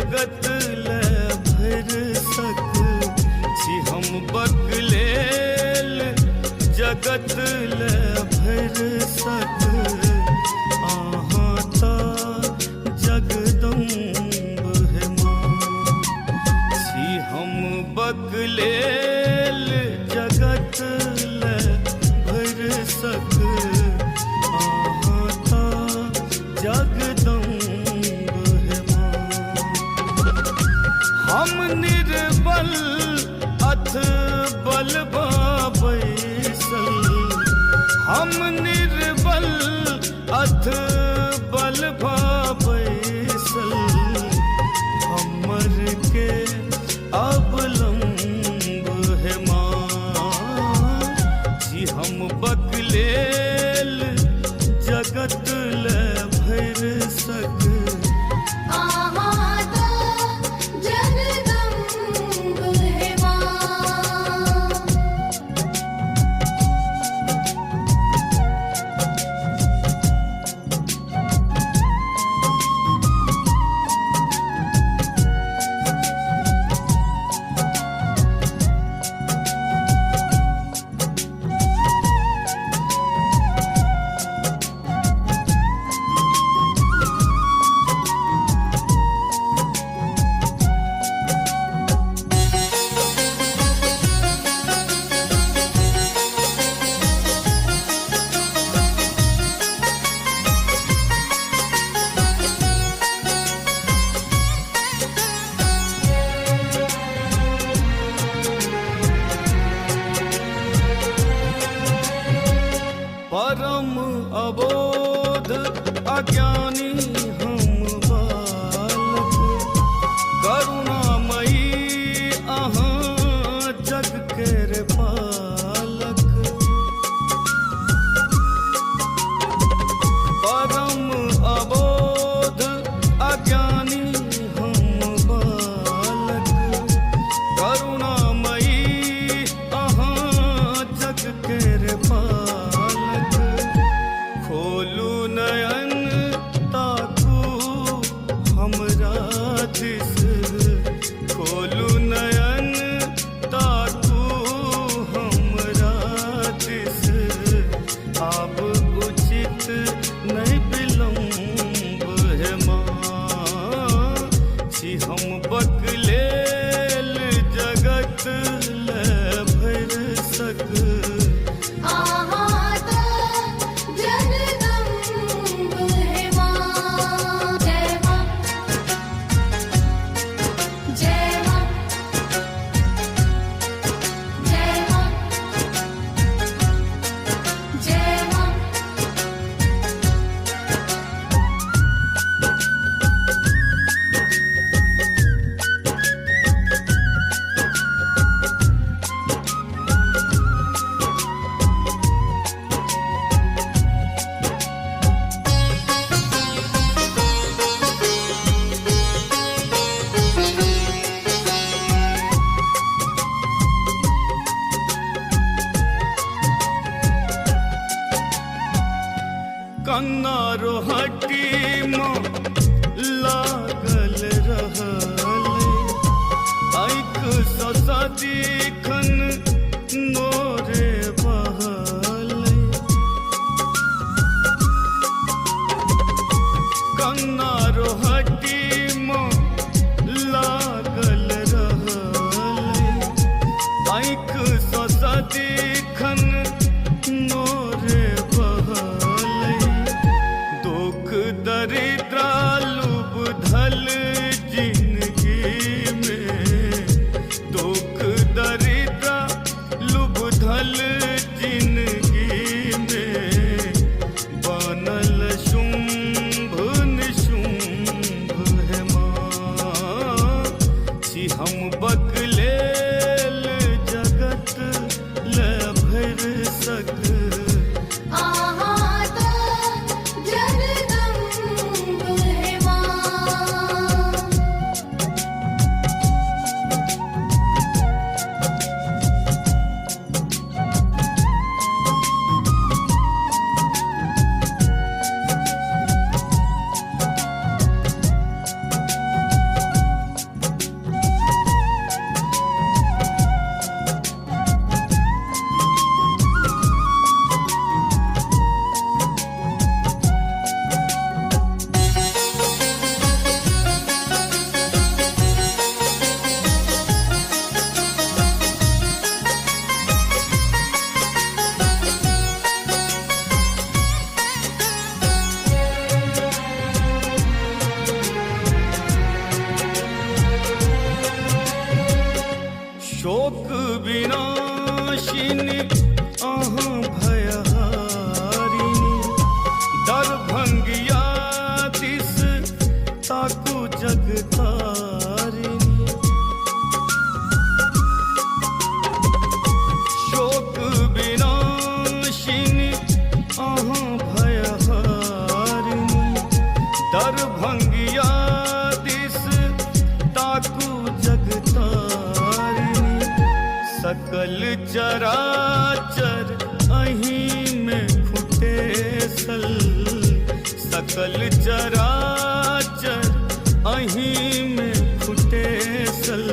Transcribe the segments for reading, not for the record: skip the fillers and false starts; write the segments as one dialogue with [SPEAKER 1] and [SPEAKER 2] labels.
[SPEAKER 1] जगत ले भर सक छी हम बकलेल जगत ले भर सक आहाँ ता जगदम्ब है माँ छी हम बकलेल जगत ले भर सक आहाँ ता जगदम्ब है माँ हम निर्बल अथ बल बैसल हम निर्बल अथ बल बैसल हमर के अवलंब है माँ जी हम बकलेल जगत ले भर सक परम अबोध अज्ञानी हम बालक करुणामयी अहाँ जग केर पालक परम अबोध अज्ञानी हम बालक करुणामयी अहाँ जग केर पालक खोलू नयन ताकू हमरा दिस खोलू नयन ताकू हमरा दिस आब उचित नहीं विलम्ब है माँ छी हम बकलेल जगत ले भर सक जगतारिणी शोक विनाशिनी अहाँ भयहारिणी दरभंगिया दिस ताकू जगतारिणी सकल चराचर अहीं में फुटे सल सकल चराचर अहीं में फुटे सल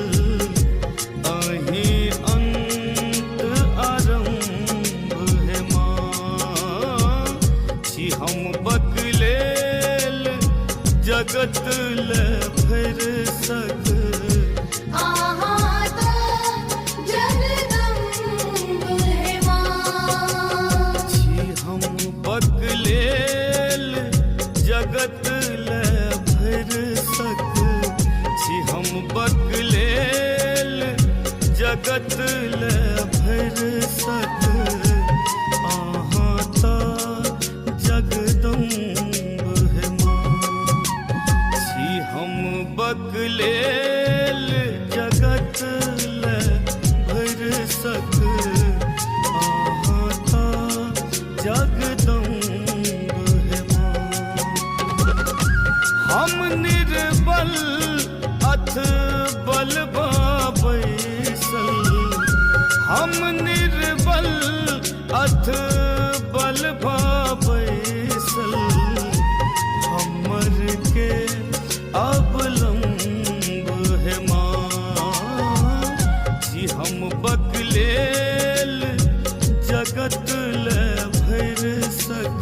[SPEAKER 1] अहीं अंत आरंभ है माँ छी हम बकलेल जगत ले भर सक जगत ले भर सक छी हम बकलेल जगत ले भर सक आहाँ ता जगदम्ब है माँ छी हम बकलेल जगत ले भर सक आहाँ ता जगदम्ब हम निर्बल अथ बल बैसल हम निर्बल अथ बल बैसल हमर के अवलंब है माँ जी हम बकलेल जगत ले भर सक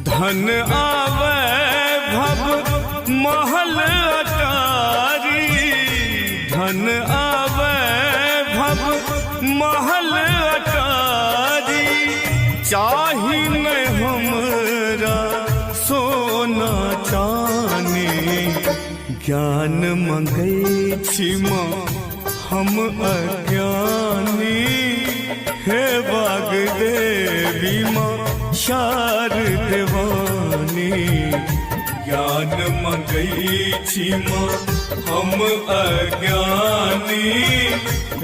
[SPEAKER 1] धन आवे भव महल अटारी धन आवे भव महल अटारी चाही न हमरा सोना चानी ज्ञान मंगै छी माँ हम अज्ञानी हे वाग्देवी माँ शारदवानी ज्ञान मंगई छी माँ हम अज्ञानी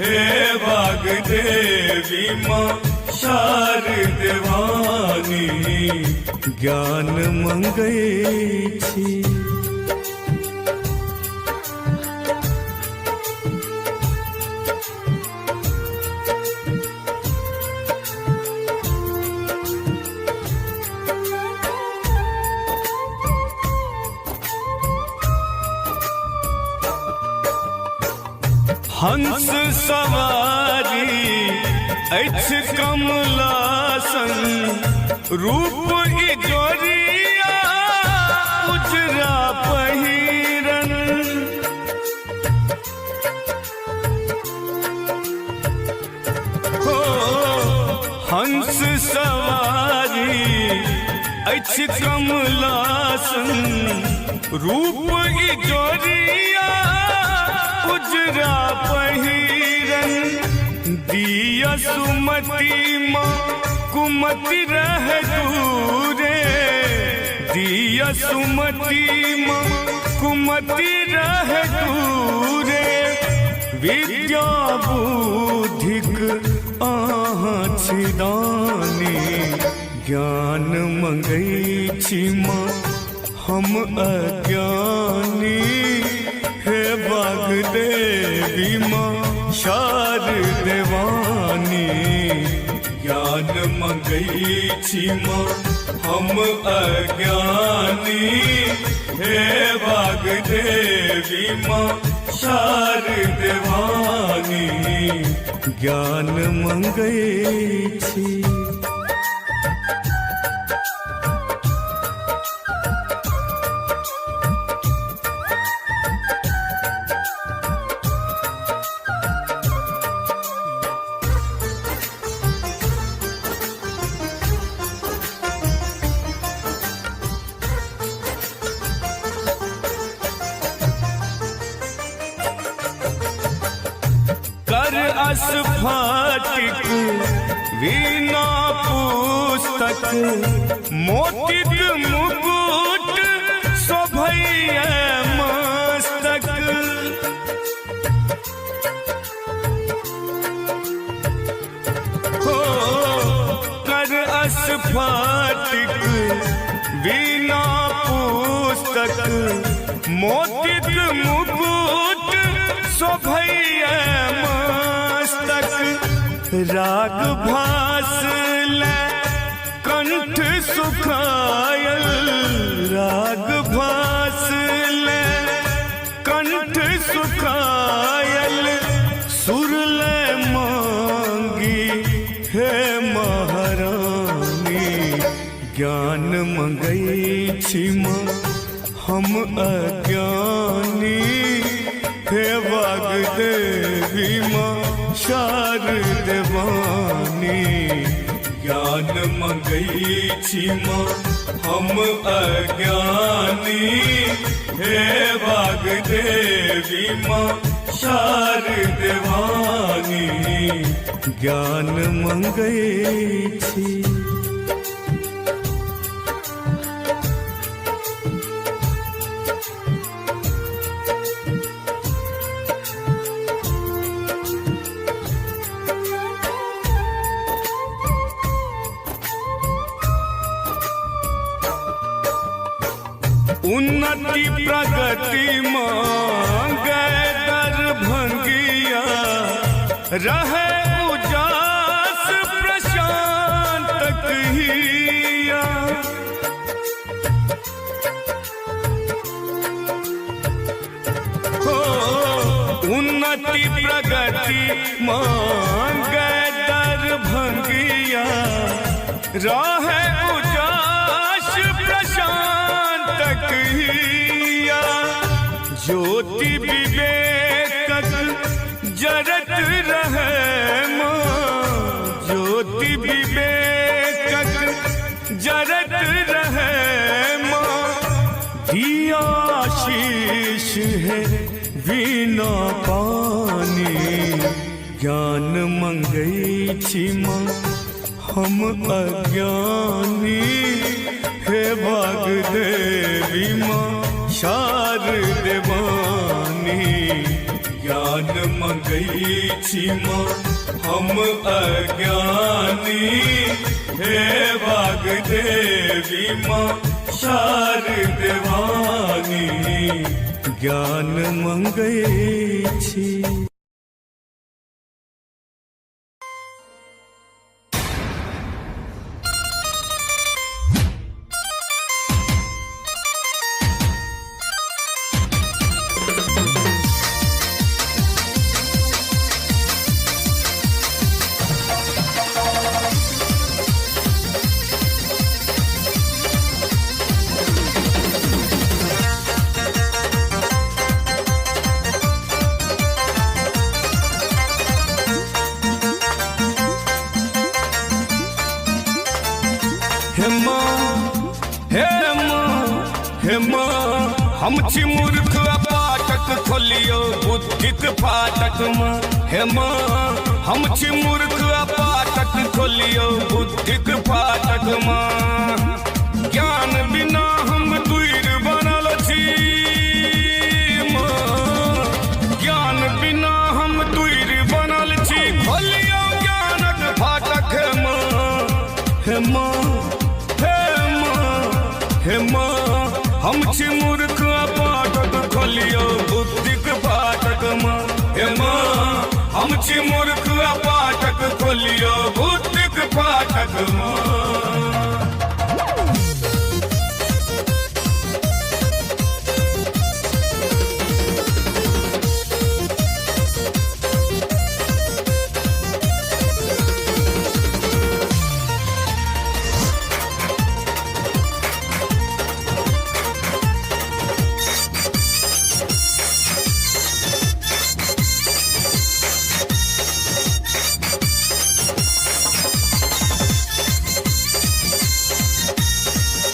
[SPEAKER 1] हे वाग्देवी माँ शारदवानी ज्ञान मंगई छी हंस सवारी अछि कमलासन रूप इजोरिया उजरा पहिरन हो हंस सवारी अछि कमलासन रूप इजोरिया उजरा पहिरन दिया सुमति माँ कुमति रह दूरे दिया सुमति माँ कुमति रह दूरे विद्या बुद्धिक आहाँ छिदानी ज्ञान मंगई छी माँ हम अज्ञानी हे वाग्देवी माँ शारदेवानी ज्ञान मंगई छी माँ हम अज्ञानी हे वाग्देवी माँ शारदेवानी ज्ञान मंगई छी। स्फटिक वीणा पुस्तक मोतिक मुकुट शोभैया मस्तक हो कर स्फटिक वीणा पुस्तक मोतिक मुकुट शोभैया राग भास ले कंठ सुखायल राग भास ले कंठ सुखायल सुर ले मांगी हे महारानी ज्ञान मंगई छी माँ हम अज्ञानी हे वाग्देवी माँ शारदेवानी ज्ञान मंगई छी माँ हम अज्ञानी हे वाग्देवी माँ शारदेवानी ज्ञान मंगई छी। उन्नति प्रगति मांगे दरभंगिया रहे उजास प्रशांत हिया हो उन्नति प्रगति मांगे दरभंगिया रहे उजास प्रशांत हिया ज्योति विवेकक जरत रहे माँ ज्योति विवेकक जरत रहे माँ दिया शीश है वीणा पानी ज्ञान मंगई छी माँ हम अज्ञानी हे वाग्देवी माँ शारदेवानी ज्ञान मंगई छी माँ हम अज्ञानी हे वाग्देवी माँ शारदेवानी ज्ञान मंगई छी। हम छी मूर्ख पाठक खोलियो बुद्धिक फाटक माँ हे माँ हम छी मूर्ख पाठक खोलियो बुद्धिक फाटक माँ ज्ञान बिना हम दूर बनल छी माँ ज्ञान बिना हम दूर बनल छी खोलियो ज्ञानक फाटक माँ हे माँ हे माँ हे माँ हम छी मूर्ख पाठक खोलियो बुद्धिक फाटक माँ हे माँ हम फाटक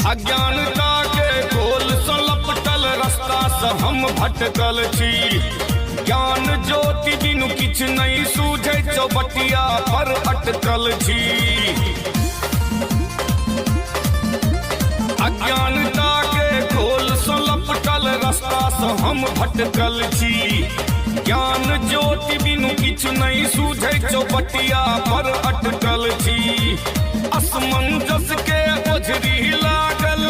[SPEAKER 1] अज्ञानता के गोल से लपटल रास्ता से हम भटकल छी। ज्ञान ज्योति बिनु किछ नहीं सूझे चौबटिया पर अटकल छी। अज्ञानता के गोल से लपटल रास्ता से हम भटकल छी। ज्ञान ज्योति बिनु किछ नहीं सूझे चौबटिया पर अटकल छी। असमंजस के ओझरी लागल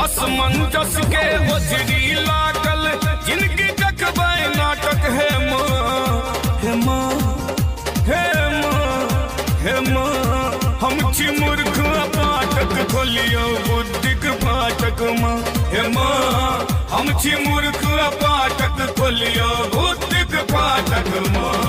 [SPEAKER 1] असमंजस के ओझरी लागल जिनकी देखबै नाटक है माँ हम छी मूर्ख पाठक खोलियो बुद्धिक फाटक माँ हे माँ हम छी मूर्ख पाठक खोलियो बुद्धिक फाटक माँ।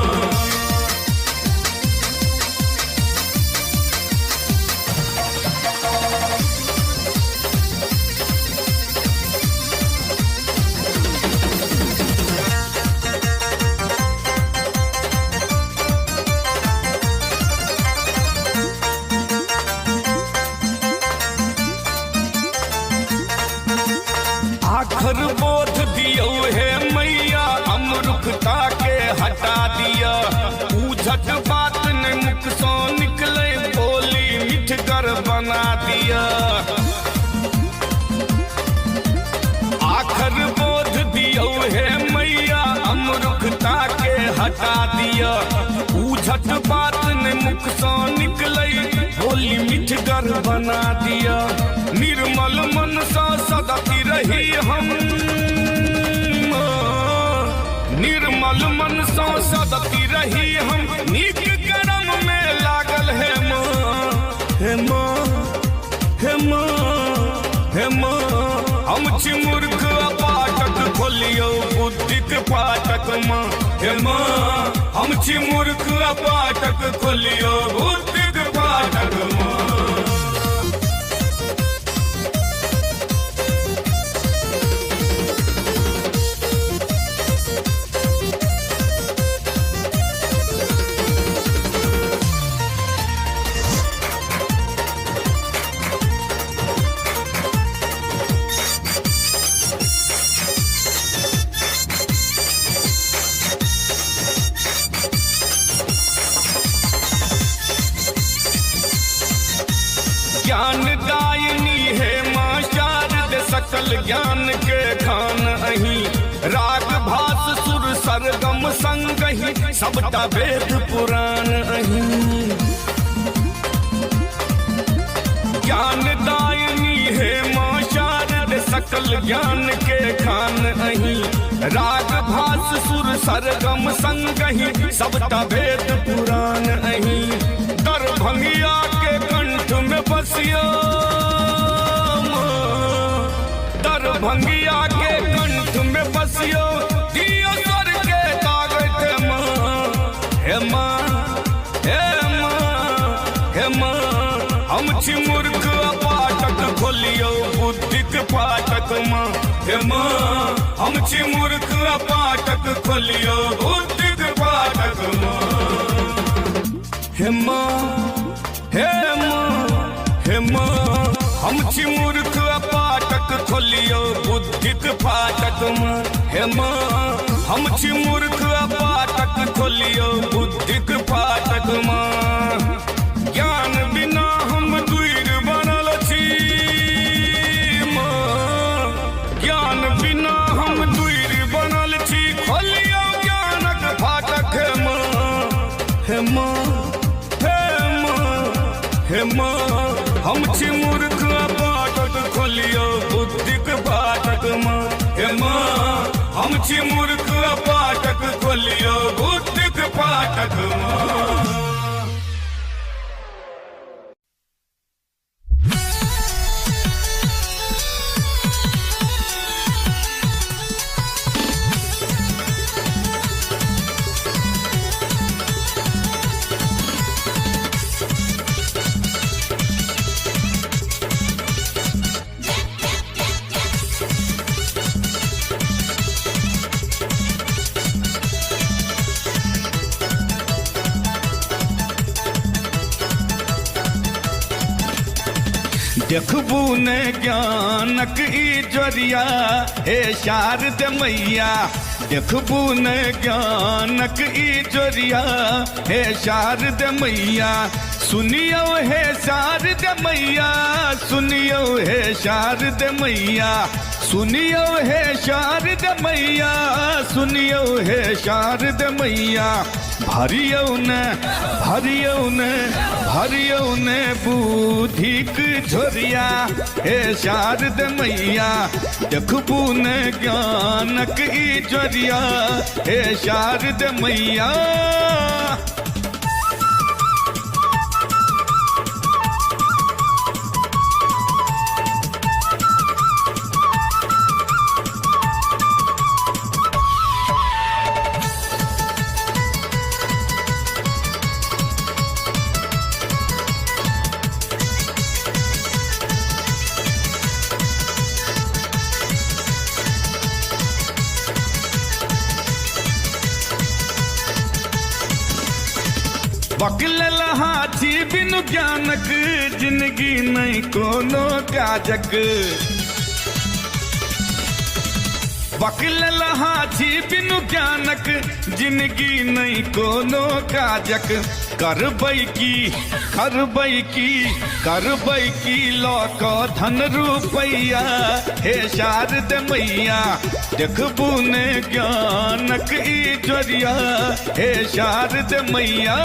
[SPEAKER 1] आखर बोध दियो हे मैया अमरुखता के हटा दिया। उझट बात ने मुख सो निकले बोली मिठगर बना दिया। आखर बोध दियो हे मैया अमरुखता के हटा दिया। उझट बात ने मुख सो निकले बोली मिठगर बना दिया। निर्मल मन सा सदती रही हम निर्मल मन सा सदती रही हम नीक कर्म में लागल है माँ हम छी मूर्ख पाठक खोलियो बुद्धिक फाटक माँ हे माँ हम छी मूर्ख पाठक खोलियो बुद्धिक फाटक माँ। ज्ञान दायिनी है माँ शारद सकल ज्ञान के खान अही। राग भास सुर सरगम संग ही सबटा वेद पुराण अही। ज्ञान दायिनी है माँ शारद सकल ज्ञान के खान अही। राग भास सुर सरगम संग ही सबटा वेद पुराण अही। दरभंगिया के कंठ में बसियो दरभंगिया के कंठ में बसियो दियो सर के ताकत हे माँ हम छी मूर्ख पाठक खोलियो बुद्धिक फाटक माँ हे माँ हम छी मूर्ख पाठक खोलियो बुद्धिक फाटक माँ हे माँ हम छी मूर्ख पाठक खोलियो बुद्धिक फाटक माँ हे माँ हम छी मूर्ख पाठक खोलियो बुद्धिक फाटक माँ। ज्ञान बिना हम दूर बनल छी माँ ज्ञान बिना हम दूर बनल छी खोलियो ज्ञानक फाटक हे माँ हम छी मूर्ख पाठक खोलियो बुद्धिक फाटक माँ हे माँ हम छी मूर्ख पाठक खोलियो बुद्धिक फाटक माँ। देखबू ने ज्ञानक ई जोरिया हे शारद मैया, देखबू ने ज्ञानक ई जोरिया हे शारद मैया। सुनियो हे शारद मैया, सुनियो हे शारद मैया, सुनियो हे शारद मैया, सुनियो हे शारद मैया। भरियो ने भरियो ने भरियो ने बुधिक झोरिया हे शारद मैया, देखबू ने ज्ञानक ई जोरिया हे शारद मैया। बकल हाथी बिनु ज्ञानक जिंदगी नहीं कोनो त्याजक। बकल हाथी बिनु ज्ञानक जिंदगी नहीं कोनो काजक। करबै की करबै की करबै की लौक धन रुपैया हे शारद मैया, देखबू ने ज्ञानक ई जोरिया हे शारद मैया।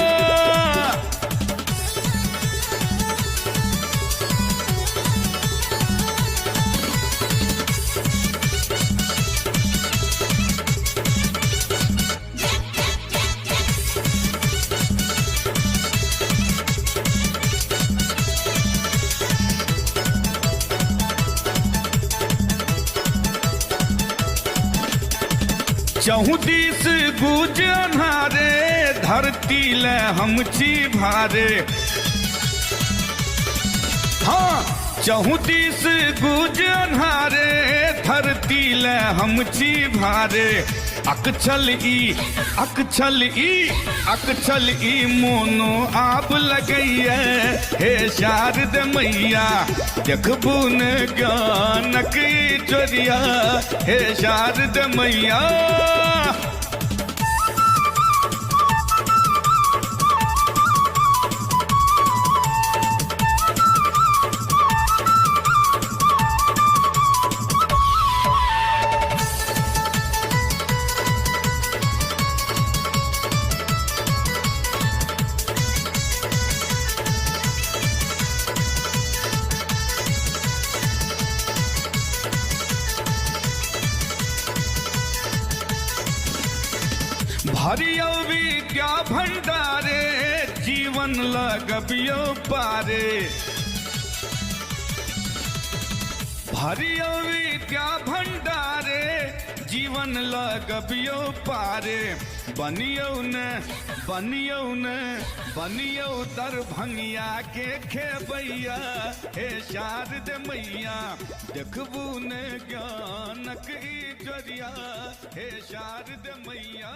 [SPEAKER 1] चहुदिस गुज अन्हारे धरती ले हम छी भारे। हाँ चहुदिस गुज अन्हारे धरती ले हम छी भारे। अकछल ई मोनो आप लगैया हे शारद मैया, देखबू ने ज्ञानक ई जोरिया हे शारद मैया। भरियो विद्या भंडारे जीवन लगबियो पारे। भरियो विद्या भंडारे जीवन लगबियो पारे। बनियो ने बनियो ने बनियो दरभंगिया के खेबैया हे शारद मैया, देखबू ने ज्ञानक ई जोरिया हे शारद मैया।